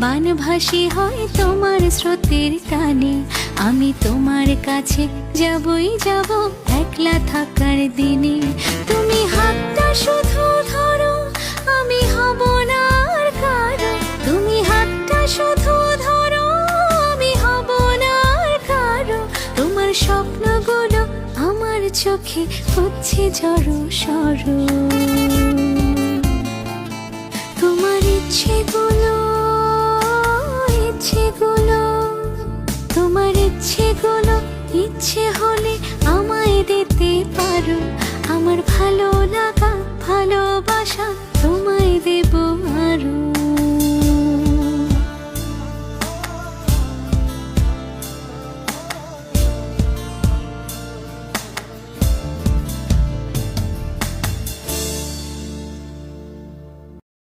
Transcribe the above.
বানভাসী হয় তোমার স্রোতের টানে। আমি তোমার কাছে যাবই যাব একলা থাকার দিনে। তুমি হাতটা শুধু ধরো, আমি হব না আর কারো। তুমি হাতটা শুধু ধরো, আমি হব না আর কারো। তোমার স্বপ্নগুলো আমার চোখে হচ্ছে জড়ো সরো। তোমার ইচ্ছেগুলো, তোমার ইচ্ছেগুলো ইচ্ছে হলে আমায় দিতে পারো। আমার ভালো লাগা ভালোবাসা তোমায় দেব